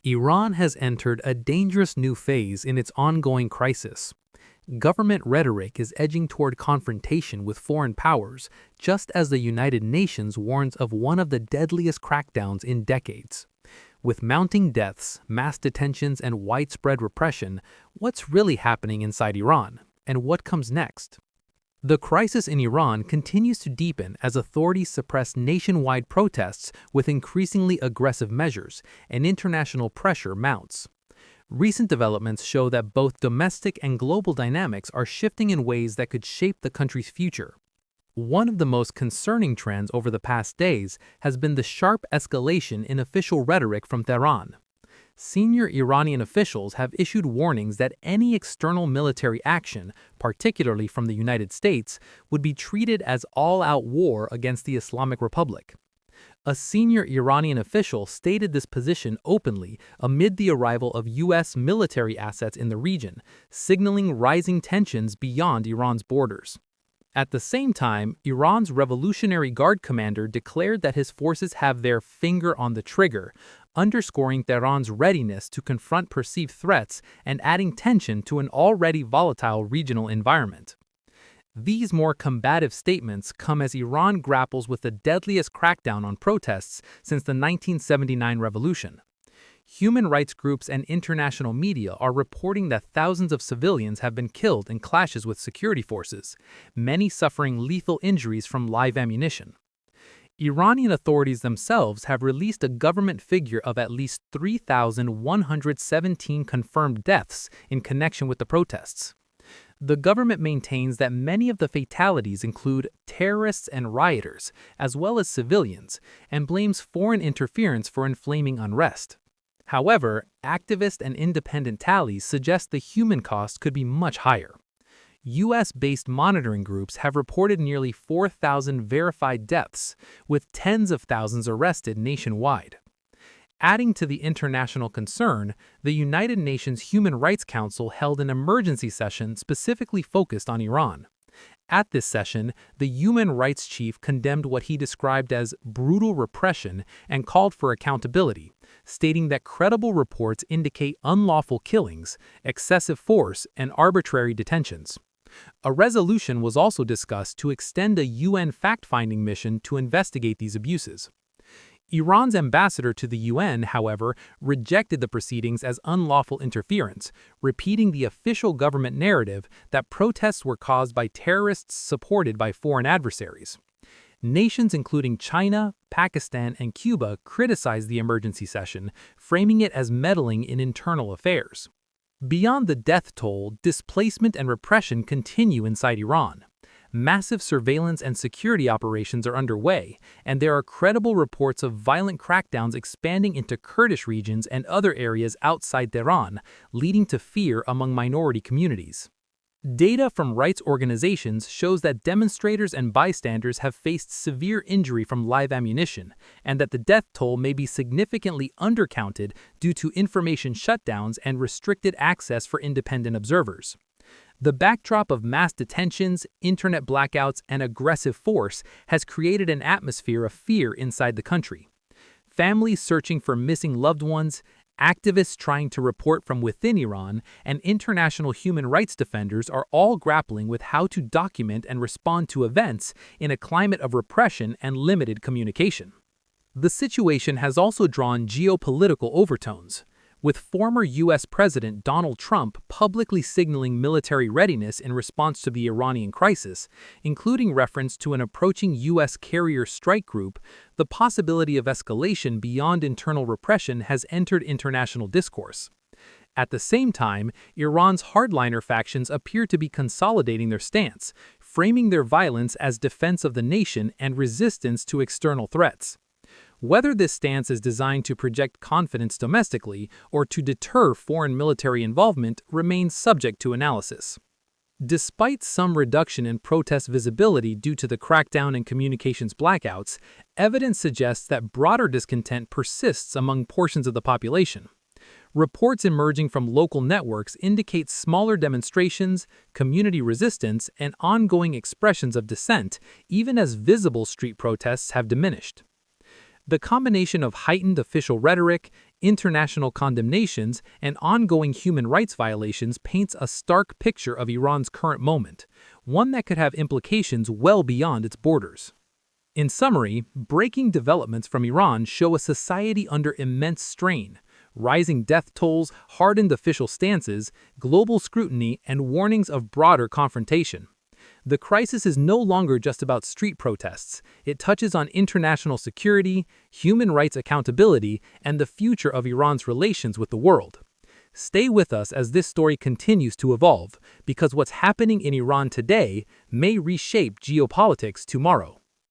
Iran has entered a dangerous new phase in its ongoing crisis. Government rhetoric is edging toward confrontation with foreign powers, just as the United Nations warns of one of the deadliest crackdowns in decades. With mounting deaths, mass detentions, and widespread repression, what's really happening inside Iran? And what comes next? The crisis in Iran continues to deepen as authorities suppress nationwide protests with increasingly aggressive measures, and international pressure mounts. Recent developments show that both domestic and global dynamics are shifting in ways that could shape the country's future. One of the most concerning trends over the past days has been the sharp escalation in official rhetoric from Tehran. Senior Iranian officials have issued warnings that any external military action, particularly from the United States, would be treated as all-out war against the Islamic Republic. A senior Iranian official stated this position openly amid the arrival of U.S. military assets in the region, signaling rising tensions beyond Iran's borders. At the same time, Iran's Revolutionary Guard commander declared that his forces have their finger on the trigger, underscoring Tehran's readiness to confront perceived threats and adding tension to an already volatile regional environment. These more combative statements come as Iran grapples with the deadliest crackdown on protests since the 1979 revolution. Human rights groups and international media are reporting that thousands of civilians have been killed in clashes with security forces, many suffering lethal injuries from live ammunition. Iranian authorities themselves have released a government figure of at least 3,117 confirmed deaths in connection with the protests. The government maintains that many of the fatalities include terrorists and rioters, as well as civilians, and blames foreign interference for inflaming unrest. However, activist and independent tallies suggest the human cost could be much higher. U.S.-based monitoring groups have reported nearly 4,000 verified deaths, with tens of thousands arrested nationwide. Adding to the international concern, the United Nations Human Rights Council held an emergency session specifically focused on Iran. At this session, the human rights chief condemned what he described as brutal repression and called for accountability, stating that credible reports indicate unlawful killings, excessive force, and arbitrary detentions. A resolution was also discussed to extend a UN fact-finding mission to investigate these abuses. Iran's ambassador to the UN, however, rejected the proceedings as unlawful interference, repeating the official government narrative that protests were caused by terrorists supported by foreign adversaries. Nations including China, Pakistan, and Cuba criticized the emergency session, framing it as meddling in internal affairs. Beyond the death toll, displacement and repression continue inside Iran. Massive surveillance and security operations are underway, and there are credible reports of violent crackdowns expanding into Kurdish regions and other areas outside Tehran, leading to fear among minority communities. Data from rights organizations shows that demonstrators and bystanders have faced severe injury from live ammunition, and that the death toll may be significantly undercounted due to information shutdowns and restricted access for independent observers. The backdrop of mass detentions, internet blackouts, and aggressive force has created an atmosphere of fear inside the country. Families searching for missing loved ones, activists trying to report from within Iran, and international human rights defenders are all grappling with how to document and respond to events in a climate of repression and limited communication. The situation has also drawn geopolitical overtones, with former U.S. President Donald Trump publicly signaling military readiness in response to the Iranian crisis, including reference to an approaching U.S. carrier strike group. The possibility of escalation beyond internal repression has entered international discourse. At the same time, Iran's hardliner factions appear to be consolidating their stance, framing their violence as defense of the nation and resistance to external threats. Whether this stance is designed to project confidence domestically or to deter foreign military involvement remains subject to analysis. Despite some reduction in protest visibility due to the crackdown and communications blackouts, evidence suggests that broader discontent persists among portions of the population. Reports emerging from local networks indicate smaller demonstrations, community resistance, and ongoing expressions of dissent, even as visible street protests have diminished. The combination of heightened official rhetoric, international condemnations, and ongoing human rights violations paints a stark picture of Iran's current moment, one that could have implications well beyond its borders. In summary, breaking developments from Iran show a society under immense strain. Rising death tolls, hardened official stances, global scrutiny, and warnings of broader confrontation. The crisis is no longer just about street protests. It touches on international security, human rights accountability, and the future of Iran's relations with the world. Stay with us as this story continues to evolve, because what's happening in Iran today may reshape geopolitics tomorrow.